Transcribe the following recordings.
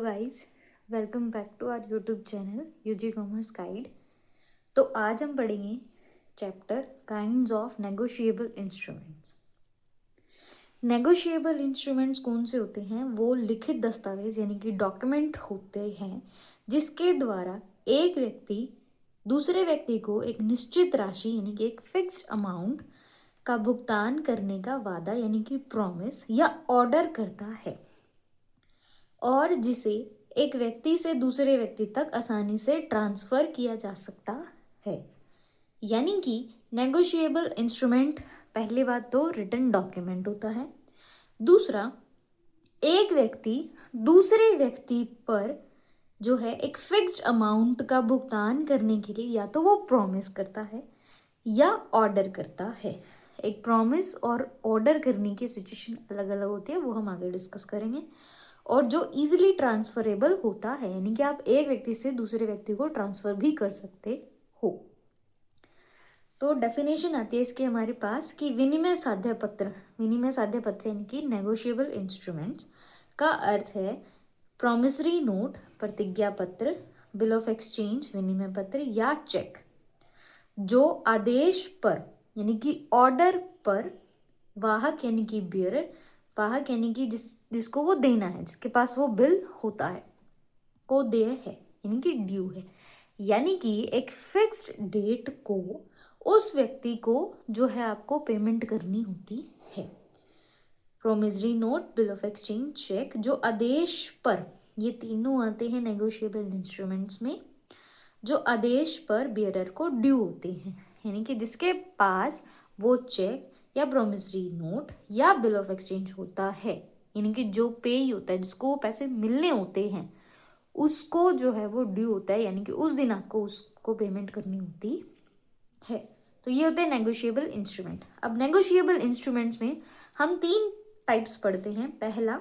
Guys, welcome back to our YouTube channel UG commerce guide. तो आज हम पढ़ेंगे chapter kinds of negotiable instruments. Negotiable instruments कौन से होते हैं? वो लिखित दस्तावेज यानी कि डॉक्यूमेंट होते हैं जिसके द्वारा एक व्यक्ति दूसरे व्यक्ति को एक निश्चित राशि यानी कि एक फिक्स्ड अमाउंट का भुगतान करने का वादा यानी कि प्रॉमिस या ऑर्डर करता है और जिसे एक व्यक्ति से दूसरे व्यक्ति तक आसानी से ट्रांसफ़र किया जा सकता है। यानी कि नेगोशिएबल इंस्ट्रूमेंट पहली बात तो रिटन डॉक्यूमेंट होता है। दूसरा, एक व्यक्ति दूसरे व्यक्ति पर जो है एक फिक्स्ड अमाउंट का भुगतान करने के लिए या तो वो प्रॉमिस करता है या ऑर्डर करता है। एक प्रॉमिस और ऑर्डर करने की सिचुएशन अलग अलग होती है, वो हम आगे डिस्कस करेंगे। और जो इजीली ट्रांसफरेबल होता है यानी कि आप एक व्यक्ति से दूसरे व्यक्ति को ट्रांसफ़र भी कर सकते हो। तो डेफिनेशन आती है इसके हमारे पास कि विनिमय साध्य पत्र यानी कि नेगोशिएबल इंस्ट्रूमेंट्स का अर्थ है प्रॉमिसरी नोट, प्रतिज्ञा पत्र, बिल ऑफ एक्सचेंज विनिमय पत्र या चेक जो आदेश पर यानी कि ऑर्डर पर वाहक यानी कि बियरर, वाहक यानी कि जिसको वो देना है, जिसके पास वो बिल होता है, को देय है यानी कि ड्यू है। यानी कि एक फिक्स्ड डेट को उस व्यक्ति को जो है आपको पेमेंट करनी होती है। Promissory note, bill of exchange, cheque जो आदेश पर, ये तीनों आते हैं नेगोशिएबल इंस्ट्रूमेंट्स में, जो आदेश पर बियरर को ड्यू होते हैं यानी कि जिसके पास वो चेक या प्रोमिसरी नोट या बिल ऑफ एक्सचेंज होता है, यानी कि जो पेई होता है, जिसको वो पैसे मिलने होते हैं, उसको जो है वो ड्यू होता है, यानी कि उस दिन आपको उसको पेमेंट करनी होती है। तो ये होते हैं नेगोशिएबल इंस्ट्रूमेंट। अब नेगोशिएबल इंस्ट्रूमेंट्स में हम 3 टाइप्स पढ़ते हैं। पहला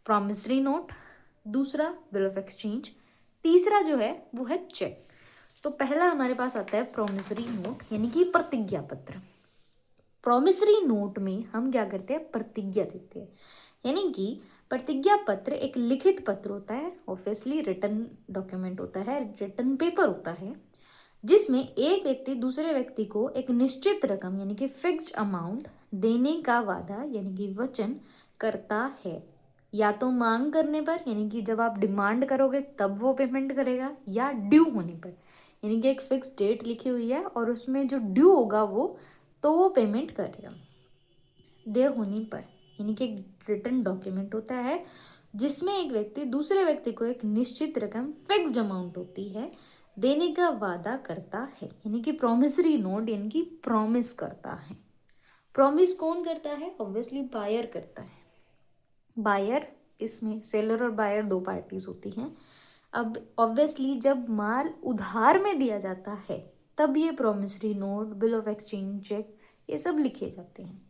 प्रॉमिसरी नोट, दूसरा बिल ऑफ एक्सचेंज, तीसरा जो है वो है चेक। तो पहला हमारे पास आता है प्रॉमिसरी नोट यानी कि प्रतिज्ञा पत्र। प्रॉमिसरी नोट में हम क्या करते हैं? प्रतिज्ञा देते हैं। यानी कि प्रतिज्ञा पत्र एक लिखित पत्र होता है, ऑब्वियसली रिटन डॉक्यूमेंट होता है, रिटन पेपर होता है, जिसमें एक व्यक्ति दूसरे व्यक्ति को एक निश्चित रकम यानी कि फिक्स्ड अमाउंट देने का वादा यानी कि वचन करता है, या तो मांग करने पर यानी कि जब आप डिमांड करोगे तब वो पेमेंट करेगा, या ड्यू होने पर यानी कि एक फिक्स डेट लिखी हुई है और उसमें जो ड्यू होगा वो पेमेंट करेगा। देय होने पर यानी कि एक रिटन डॉक्यूमेंट होता है जिसमें एक व्यक्ति दूसरे व्यक्ति को एक निश्चित रकम फिक्स्ड अमाउंट होती है देने का वादा करता है, यानी कि प्रॉमिसरी नोट यानी कि प्रॉमिस करता है। प्रॉमिस कौन करता है? ऑब्वियसली बायर करता है। बायर, इसमें सेलर और बायर 2 पार्टीज होती हैं। अब ऑब्वियसली जब माल उधार में दिया जाता है तब ये promissory note, bill of exchange, cheque ये सब लिखे जाते हैं।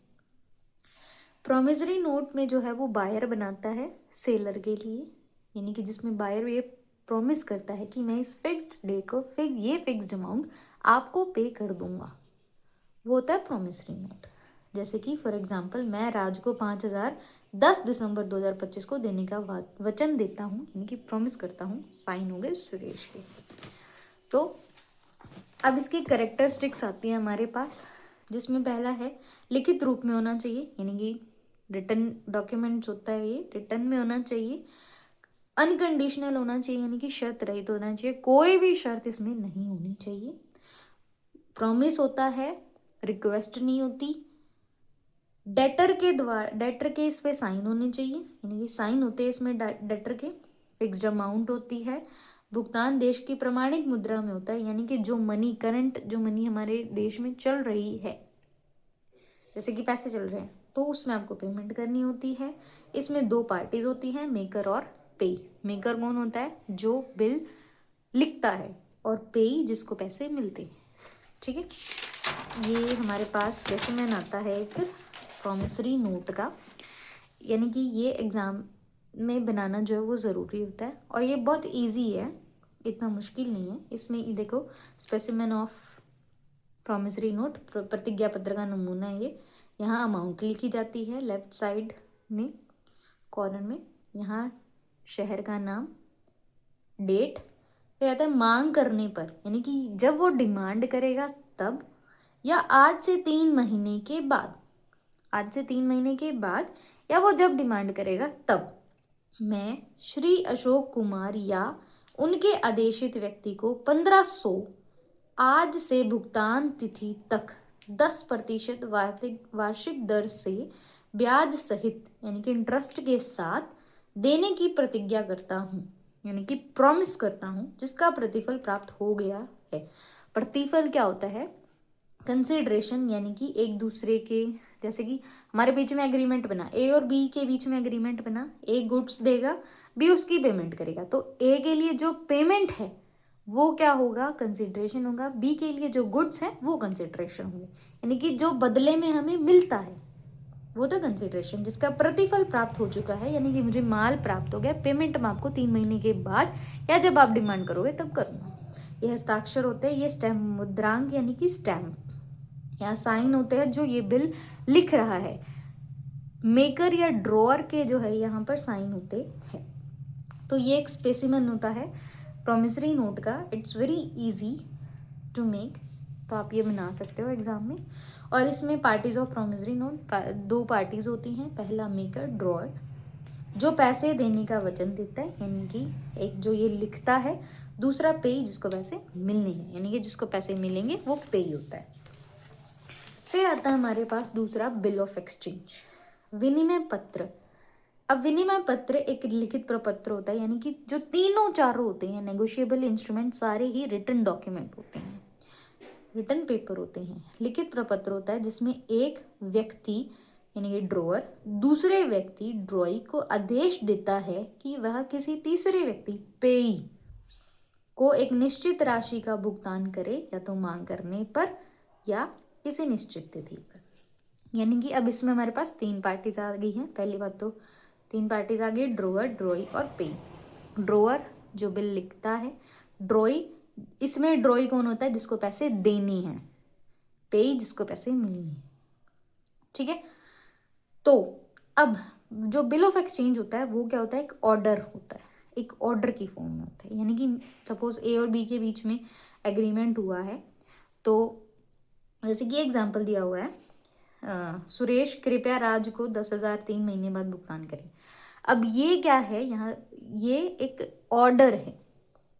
प्रॉमिसरी नोट में जो है वो बायर बनाता है सेलर के लिए, यानी कि जिसमें बायर ये प्रॉमिस करता है कि मैं इस फिक्स्ड डेट को ये फिक्स्ड अमाउंट आपको पे कर दूंगा, वो होता है प्रॉमिसरी नोट। जैसे कि फॉर एग्जांपल मैं राज को 5,000 10 दिसंबर 2025 को देने का वचन देता हूँ, यानी कि प्रॉमिस करता हूँ, साइन हो गए सुरेश के। तो अब इसकी करेक्टरिस्टिक्स आती है हमारे पास, जिसमें पहला है लिखित रूप में होना चाहिए, यानी कि रिटन डॉक्यूमेंट्स होता है, ये रिटन में होना चाहिए, अनकंडीशनल होना चाहिए यानी कि शर्त रहित होना चाहिए, कोई भी शर्त इसमें नहीं होनी चाहिए। प्रॉमिस होता है, रिक्वेस्ट नहीं होती। डेटर के इस पे साइन होने चाहिए, यानी कि साइन होते हैं इसमें डेटर के। फिक्स्ड अमाउंट होती है, भुगतान देश की प्रमाणिक मुद्रा में होता है, यानी कि जो मनी करंट जो मनी हमारे देश में चल रही है, जैसे कि पैसे चल रहे हैं तो उसमें आपको पेमेंट करनी होती है। इसमें 2 पार्टीज होती हैं, मेकर और पे। मेकर कौन होता है? जो बिल लिखता है, और पेई जिसको पैसे मिलते हैं। ठीक है, ये हमारे पास स्पेसिमेन आता है एक प्रॉमिसरी नोट का, यानी कि ये एग्ज़ाम में बनाना जो है वो ज़रूरी होता है और ये बहुत इजी है, इतना मुश्किल नहीं है। इसमें ये देखो, स्पेसिमेन ऑफ प्रॉमिसरी नोट, प्रतिज्ञा पत्र का नमूना है ये। यहाँ अमाउंट लिखी जाती है लेफ्ट साइड में कॉर्नर में, यहाँ शहर का नाम, डेट, फिर आता है मांग करने पर, यानी कि जब वो डिमांड करेगा तब, या आज से 3 महीने के बाद, आज से 3 महीने के बाद, या वो जब डिमांड करेगा तब मैं श्री अशोक कुमार या उनके आदेशित व्यक्ति को 1500 आज से भुगतान तिथि तक 10% वार्षिक दर से ब्याज सहित यानी कि इंटरेस्ट के साथ देने की प्रतिज्ञा करता हूँ, यानी कि प्रॉमिस करता हूँ, जिसका प्रतिफल प्राप्त हो गया है। प्रतिफल क्या होता है? कंसिडरेशन, यानी कि एक दूसरे के, जैसे कि हमारे बीच में एग्रीमेंट बना, ए और बी के बीच में एग्रीमेंट बना, ए गुड्स देगा, बी उसकी पेमेंट करेगा, तो ए के लिए जो पेमेंट है वो क्या होगा? कंसिडरेशन होगा। बी के लिए जो गुड्स हैं वो कंसिडरेशन होंगे, यानी कि जो बदले में हमें मिलता है वो तो कंसिडरेशन, जिसका प्रतिफल प्राप्त हो चुका है, यानी कि मुझे माल प्राप्त हो गया, पेमेंट मैं आपको 3 महीने के बाद या जब आप डिमांड करोगे तब करूँगा। ये हस्ताक्षर होते हैं, ये स्टैम्प, मुद्रांक यानी कि स्टैम्प, यहाँ साइन होते हैं जो ये बिल लिख रहा है। मेकर या ड्रॉअर के जो है यहाँ पर साइन होते हैं। तो ये एक स्पेसिमन होता है प्रॉमिसरी नोट का। It's very easy to make, तो आप ये बना सकते हो एग्जाम में। और इसमें parties of promissory note, 2 parties होती हैं। पहला मेकर, ड्रॉअर जो पैसे देने का वचन देता है, यानी कि एक जो ये लिखता है, दूसरा पेई जिसको पैसे मिलने हैं, यानी कि जिसको पैसे मिलेंगे वो पेई होता है। फिर आता है हमारे पास दूसरा बिल ऑफ एक्सचेंज, विनिमय पत्र। अब विनिमय पत्र एक लिखित प्रपत्र होता है, यानी कि जो तीनों चारों होते हैं नेगोशिएबल इंस्ट्रूमेंट, सारे ही रिटन डॉक्यूमेंट होते हैं, रिटन पेपर होते हैं। लिखित प्रपत्र होता है जिसमें एक व्यक्ति यानी कि ड्रॉअर दूसरे व्यक्ति ड्रॉई को आदेश देता है कि वह किसी तीसरे व्यक्ति पेई को एक निश्चित राशि का भुगतान करे, या तो मांग करने पर या किसी निश्चित तिथि पर। यानी कि अब इसमें हमारे पास 3 पार्टीज आ गई हैं। पहली बात तो 3 पार्टीज आ गई, ड्रॉअर, ड्रॉई और पेई। ड्रॉअर जो बिल लिखता है, ड्रॉई, इसमें ड्रॉई कौन होता है? जिसको पैसे देने हैं, पेई जिसको पैसे मिलने हैं। ठीक है, तो अब जो बिल ऑफ एक्सचेंज होता है वो क्या होता है? एक ऑर्डर होता है, एक ऑर्डर की फॉर्म में होता है। यानी कि सपोज ए और बी के बीच में एग्रीमेंट हुआ है, तो जैसे कि एग्जाम्पल दिया हुआ है, सुरेश कृपया राज को 10,000 3 महीने बाद भुगतान करें। अब ये क्या है यहाँ? ये एक ऑर्डर है,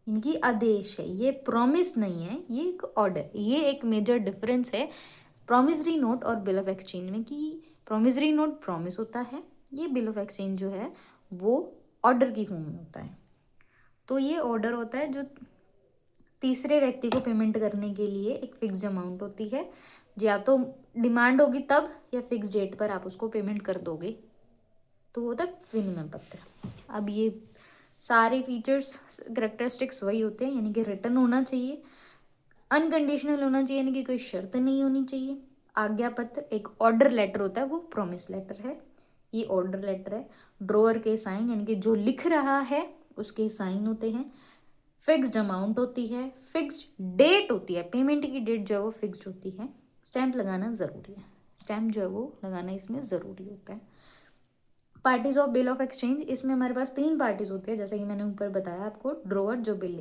इनकी आदेश है, ये प्रॉमिस नहीं है, ये एक ऑर्डर। ये एक मेजर डिफरेंस है प्रॉमिसरी नोट और बिल ऑफ एक्सचेंज में, कि प्रॉमिसरी नोट प्रॉमिस होता है, ये बिल ऑफ एक्सचेंज जो है वो ऑर्डर की फॉर्म में होता है। तो ये ऑर्डर होता है जो तीसरे व्यक्ति को पेमेंट करने के लिए एक फिक्स्ड अमाउंट होती है, या तो डिमांड होगी तब, या फिक्स डेट पर आप उसको पेमेंट कर दोगे, तो वो होता है विनिमय पत्र। अब ये सारे फीचर्स, करेक्टरिस्टिक्स वही होते हैं, यानी कि रिटर्न होना चाहिए, अनकंडीशनल होना चाहिए, यानी कि कोई शर्त नहीं होनी चाहिए। आज्ञा पत्र, एक ऑर्डर लेटर होता है, वो प्रॉमिस लेटर है, ये ऑर्डर लेटर है। ड्रॉअर के साइन, यानी कि जो लिख रहा है उसके साइन होते हैं। फिक्स्ड अमाउंट होती है, फिक्स्ड डेट होती है, पेमेंट की डेट जो है वो फिक्स्ड होती है। स्टैम्प लगाना ज़रूरी है, स्टैम्प जो है वो लगाना इसमें ज़रूरी होता है। Parties of bill of exchange, इसमें हमारे पास 3 पार्टीज होती है, जैसे कि मैंने ऊपर बताया आपको। ड्रॉअर जो बिल